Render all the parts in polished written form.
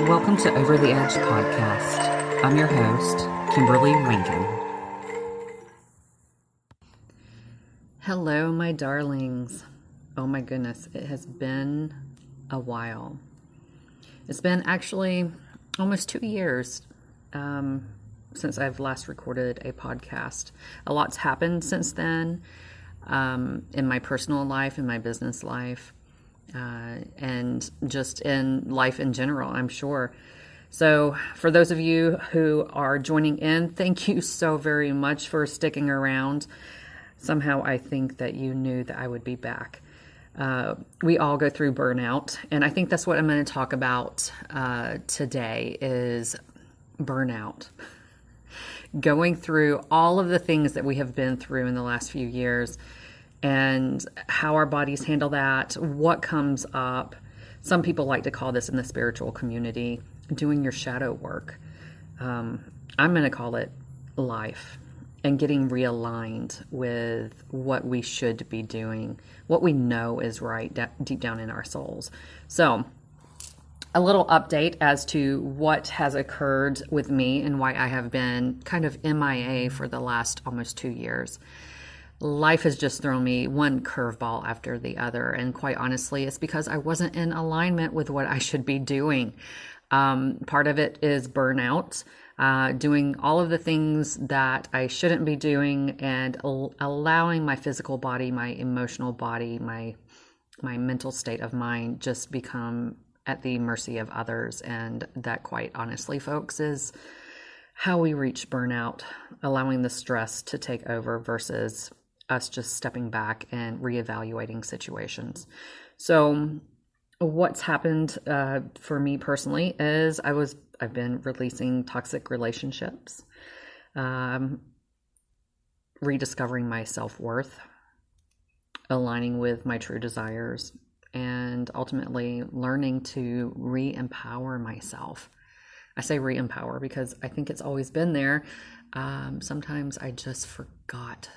Welcome to Over the Edge podcast. I'm your host, Kimberly Rankin. Hello, my darlings. Oh my goodness, it has been a while. It's been actually almost 2 years since I've last recorded a podcast. A lot's happened since then in my personal life, in my business life. And just in life in general, I'm sure. So for those of you who are joining in, thank you so very much for sticking around. Somehow I think that you knew that I would be back. We all go through burnout, and I think that's what I'm going to talk about today is burnout. Going through all of the things that we have been through in the last few years, and how our bodies handle that, what comes up. Some people like to call this in the spiritual community, doing your shadow work. I'm going to call it life and getting realigned with what we should be doing, what we know is right deep down in our souls. So a little update as to what has occurred with me and why I have been kind of MIA for the last almost 2 years. Life has just thrown me one curveball after the other. And quite honestly, it's because I wasn't in alignment with what I should be doing. Part of it is burnout, doing all of the things that I shouldn't be doing and allowing my physical body, my emotional body, my mental state of mind just become at the mercy of others. And that, quite honestly, folks, is how we reach burnout, allowing the stress to take over versus us just stepping back and reevaluating situations. So what's happened for me personally is I've been releasing toxic relationships, rediscovering my self-worth, aligning with my true desires, and ultimately learning to re-empower myself. I say re-empower because I think it's always been there. Sometimes I just forgot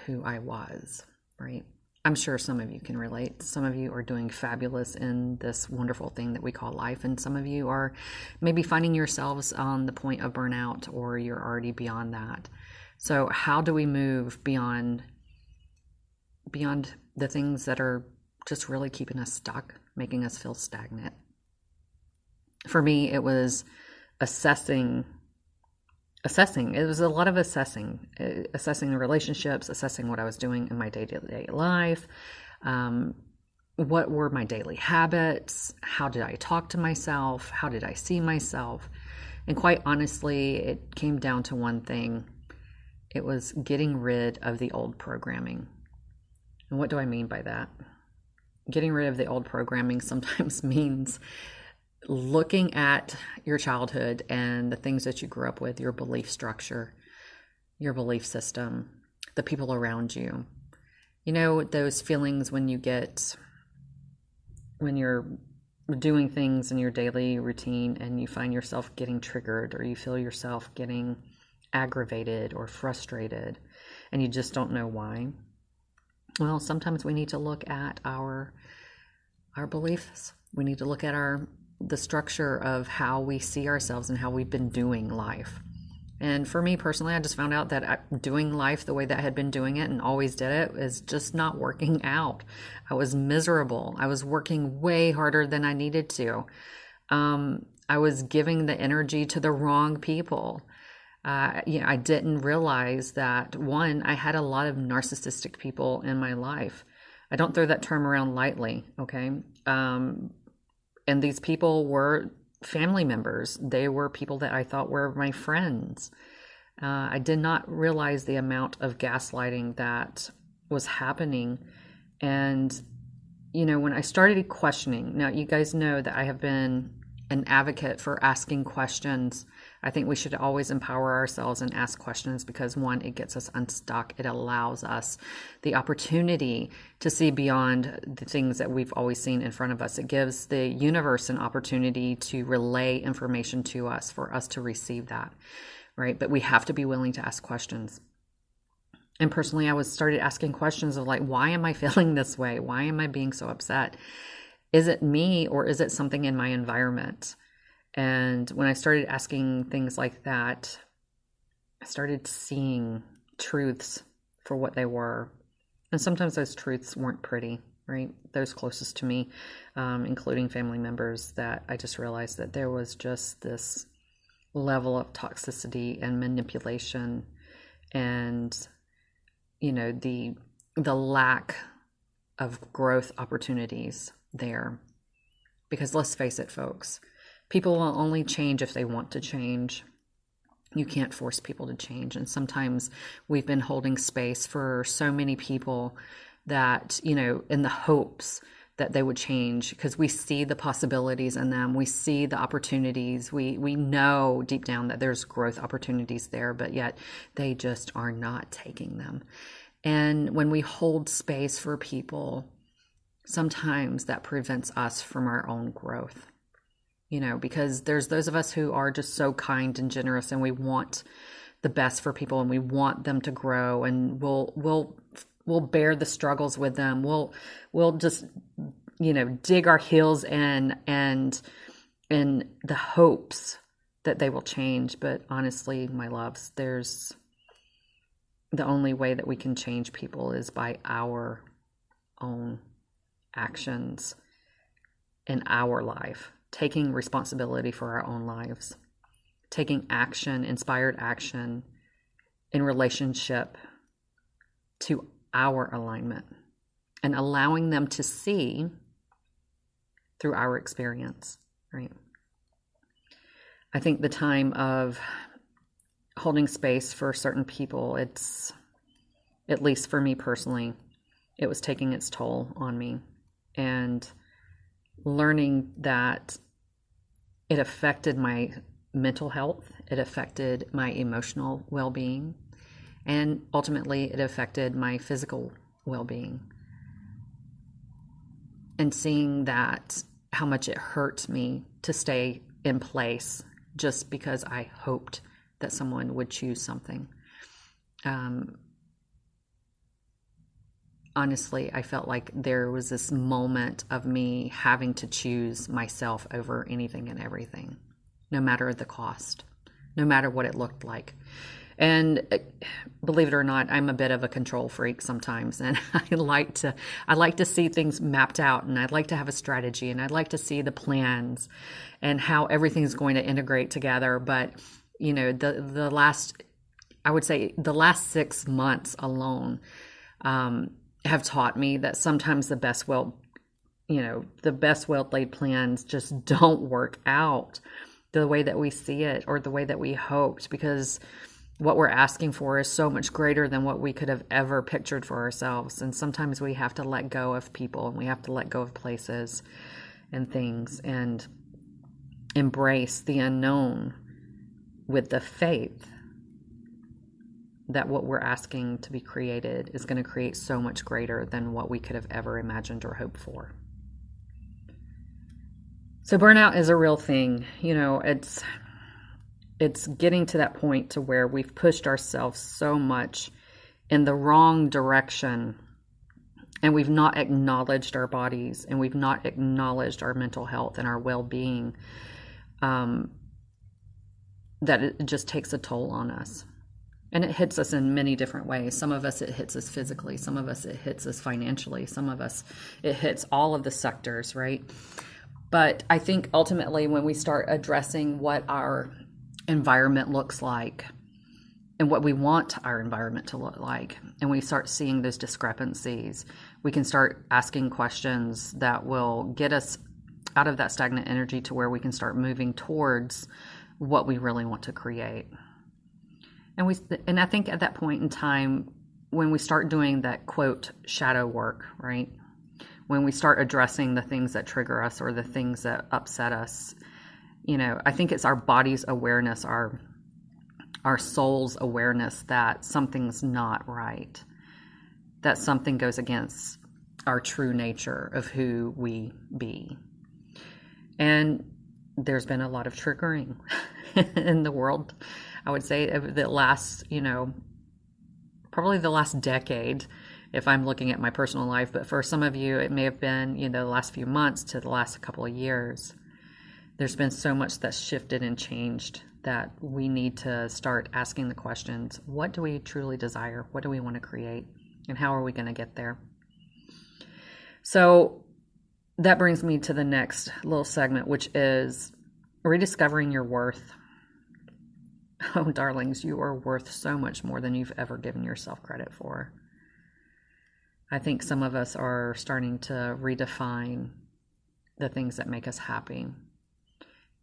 who I was, right? I'm sure some of you can relate. Some of you are doing fabulous in this wonderful thing that we call life, and some of you are maybe finding yourselves on the point of burnout, or you're already beyond that. So how do we move beyond the things that are just really keeping us stuck, making us feel stagnant? For me, it was assessing. It was a lot of assessing the relationships, assessing what I was doing in my day-to-day life. What were my daily habits? How did I talk to myself? How did I see myself? And quite honestly, it came down to one thing. It was getting rid of the old programming. And what do I mean by that? Getting rid of the old programming sometimes means looking at your childhood and the things that you grew up with, your belief structure, your belief system, the people around you. You know, those feelings when you're doing things in your daily routine and you find yourself getting triggered, or you feel yourself getting aggravated or frustrated and you just don't know why. Well, sometimes we need to look at our beliefs. We need to look at the structure of how we see ourselves and how we've been doing life. And for me personally, I just found out that doing life the way that I had been doing it and always did it is just not working out. I was miserable. I was working way harder than I needed to. I was giving the energy to the wrong people. I didn't realize that, one, I had a lot of narcissistic people in my life. I don't throw that term around lightly, okay? And these people were family members. They were people that I thought were my friends. I did not realize the amount of gaslighting that was happening. And, when I started questioning, now you guys know that I have been an advocate for asking questions. I think we should always empower ourselves and ask questions because, one, it gets us unstuck. It allows us the opportunity to see beyond the things that we've always seen in front of us. It gives the universe an opportunity to relay information to us for us to receive that, right? But we have to be willing to ask questions. And personally, I started asking questions of like, why am I feeling this way? Why am I being so upset? Is it me or is it something in my environment? And when I started asking things like that, I started seeing truths for what they were. And sometimes those truths weren't pretty, right? Those closest to me, including family members, that I just realized that there was just this level of toxicity and manipulation and, the lack of growth opportunities there. Because let's face it, folks, people will only change if they want to change. You can't force people to change. And sometimes we've been holding space for so many people that, in the hopes that they would change, because we see the possibilities in them. We see the opportunities. We know deep down that there's growth opportunities there, but yet they just are not taking them. And when we hold space for people, sometimes that prevents us from our own growth. Because there's those of us who are just so kind and generous, and we want the best for people, and we want them to grow, and we'll bear the struggles with them. We'll just, dig our heels in and in the hopes that they will change. But honestly, my loves, the only way that we can change people is by our own actions in our life. Taking responsibility for our own lives, taking action, inspired action in relationship to our alignment, and allowing them to see through our experience, right? I think the time of holding space for certain people, it's, at least for me personally, it was taking its toll on me. And learning that it affected my mental health, it affected my emotional well-being, and ultimately it affected my physical well-being. And seeing that, how much it hurt me to stay in place just because I hoped that someone would choose something. Honestly, I felt like there was this moment of me having to choose myself over anything and everything, no matter the cost, no matter what it looked like. And believe it or not, I'm a bit of a control freak sometimes, and I like to see things mapped out, and I'd like to have a strategy, and I'd like to see the plans and how everything's going to integrate together. But the last 6 months alone have taught me that sometimes the best well-laid plans just don't work out the way that we see it or the way that we hoped, because what we're asking for is so much greater than what we could have ever pictured for ourselves. And sometimes we have to let go of people, and we have to let go of places and things, and embrace the unknown with the faith that what we're asking to be created is going to create so much greater than what we could have ever imagined or hoped for. So burnout is a real thing. It's getting to that point to where we've pushed ourselves so much in the wrong direction, and we've not acknowledged our bodies, and we've not acknowledged our mental health and our well-being, that it just takes a toll on us. And it hits us in many different ways. Some of us, it hits us physically. Some of us, it hits us financially. Some of us, it hits all of the sectors, right? But I think ultimately when we start addressing what our environment looks like and what we want our environment to look like, and we start seeing those discrepancies, we can start asking questions that will get us out of that stagnant energy to where we can start moving towards what we really want to create. And I think at that point in time, when we start doing that, quote, shadow work, right? When we start addressing the things that trigger us or the things that upset us, I think it's our body's awareness, our soul's awareness that something's not right, that something goes against our true nature of who we be. And there's been a lot of triggering in the world. I would say over the last, probably the last decade, if I'm looking at my personal life. But for some of you, it may have been, the last few months to the last couple of years. There's been so much that's shifted and changed that we need to start asking the questions. What do we truly desire? What do we want to create? And how are we going to get there? So that brings me to the next little segment, which is rediscovering your worth. Oh, darlings, you are worth so much more than you've ever given yourself credit for. I think some of us are starting to redefine the things that make us happy,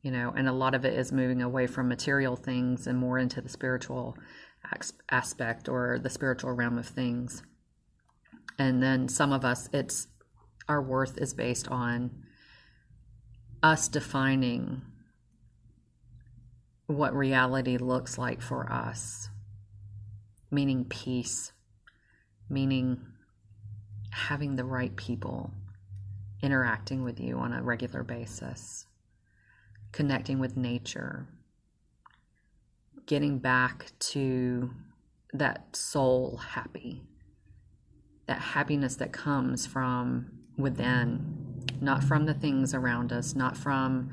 and a lot of it is moving away from material things and more into the spiritual aspect or the spiritual realm of things. And then some of us, our worth is based on us defining what reality looks like for us, meaning peace, meaning having the right people interacting with you on a regular basis, connecting with nature, getting back to that soul happy, that happiness that comes from within, not from the things around us, not from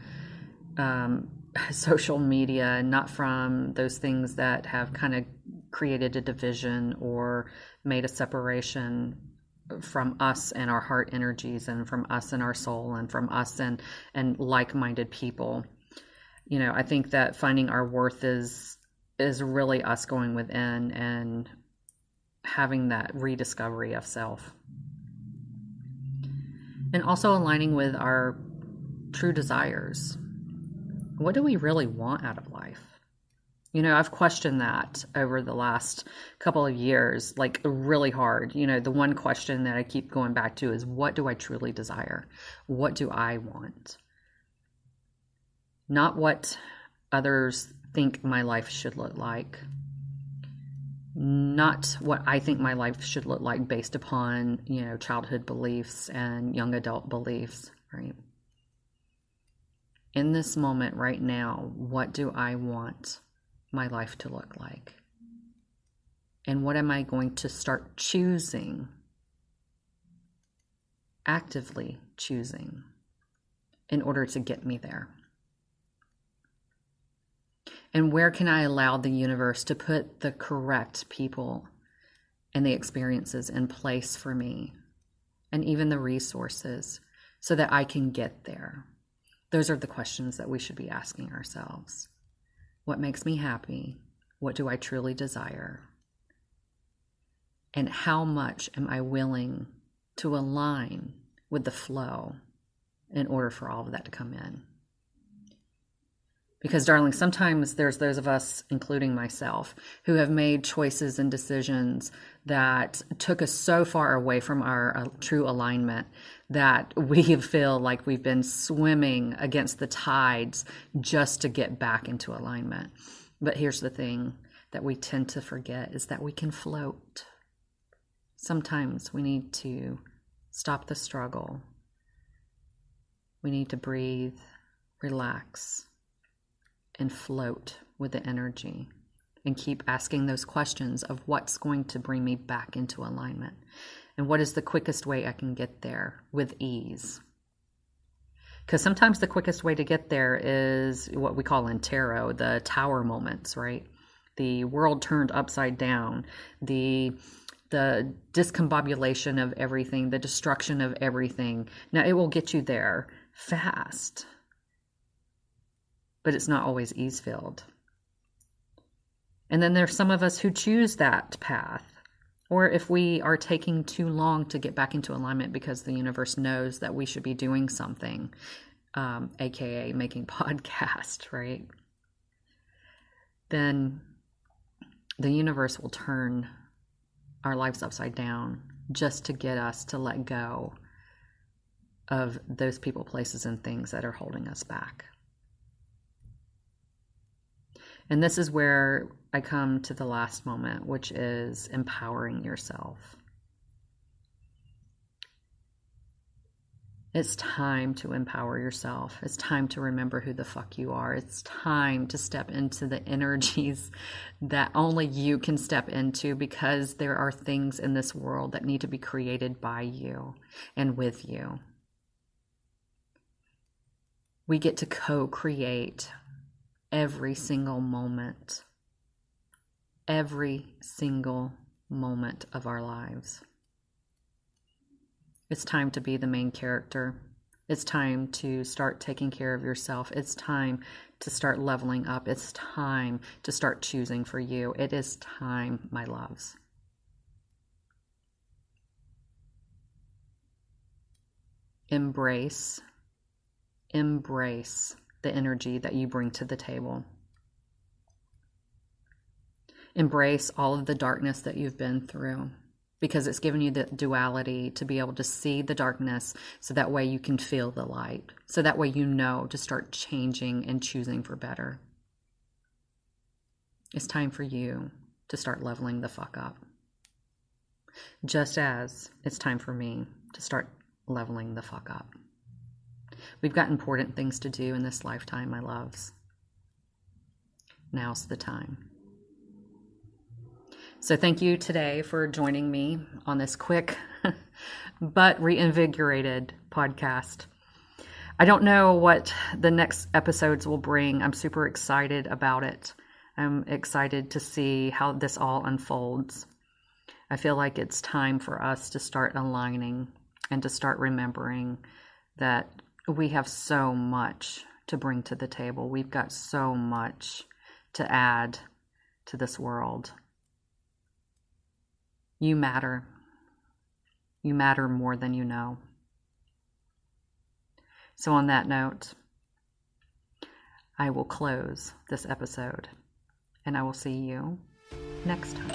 social media, not from those things that have kind of created a division or made a separation from us and our heart energies, and from us and our soul, and from us and like-minded people. I think that finding our worth is really us going within and having that rediscovery of self. And also aligning with our true desires. What do we really want out of life? I've questioned that over the last couple of years, like really hard. The one question that I keep going back to is, what do I truly desire? What do I want? Not what others think my life should look like. Not what I think my life should look like based upon, childhood beliefs and young adult beliefs, right? In this moment right now, what do I want my life to look like? And what am I going to start choosing, actively choosing, in order to get me there? And where can I allow the universe to put the correct people and the experiences in place for me, and even the resources, so that I can get there? Those are the questions that we should be asking ourselves. What makes me happy? What do I truly desire? And how much am I willing to align with the flow in order for all of that to come in? Because, darling, sometimes there's those of us, including myself, who have made choices and decisions that took us so far away from our true alignment that we feel like we've been swimming against the tides just to get back into alignment. But here's the thing that we tend to forget, is that we can float. Sometimes we need to stop the struggle. We need to breathe, relax, and float with the energy, and keep asking those questions of what's going to bring me back into alignment, and what is the quickest way I can get there with ease. Because sometimes the quickest way to get there is what we call in tarot the tower moments, right? The world turned upside down, the discombobulation of everything, the destruction of everything. Now, it will get you there fast, but it's not always ease-filled. And then there's some of us who choose that path. Or if we are taking too long to get back into alignment because the universe knows that we should be doing something, aka making podcast, right? Then the universe will turn our lives upside down just to get us to let go of those people, places, and things that are holding us back. And this is where I come to the last moment, which is empowering yourself. It's time to empower yourself. It's time to remember who the fuck you are. It's time to step into the energies that only you can step into, because there are things in this world that need to be created by you and with you. We get to co-create every single moment of our lives. It's time to be the main character. It's time to start taking care of yourself. It's time to start leveling up. It's time to start choosing for you. It is time, my loves. Embrace the energy that you bring to the table. Embrace all of the darkness that you've been through, because it's given you the duality to be able to see the darkness, so that way you can feel the light. So that way you know to start changing and choosing for better. It's time for you to start leveling the fuck up. Just as it's time for me to start leveling the fuck up. We've got important things to do in this lifetime, my loves. Now's the time. So thank you today for joining me on this quick but reinvigorated podcast. I don't know what the next episodes will bring. I'm super excited about it. I'm excited to see how this all unfolds. I feel like it's time for us to start aligning and to start remembering that we have so much to bring to the table. We've got so much to add to this world. You matter. You matter more than you know. So on that note, I will close this episode, and I will see you next time.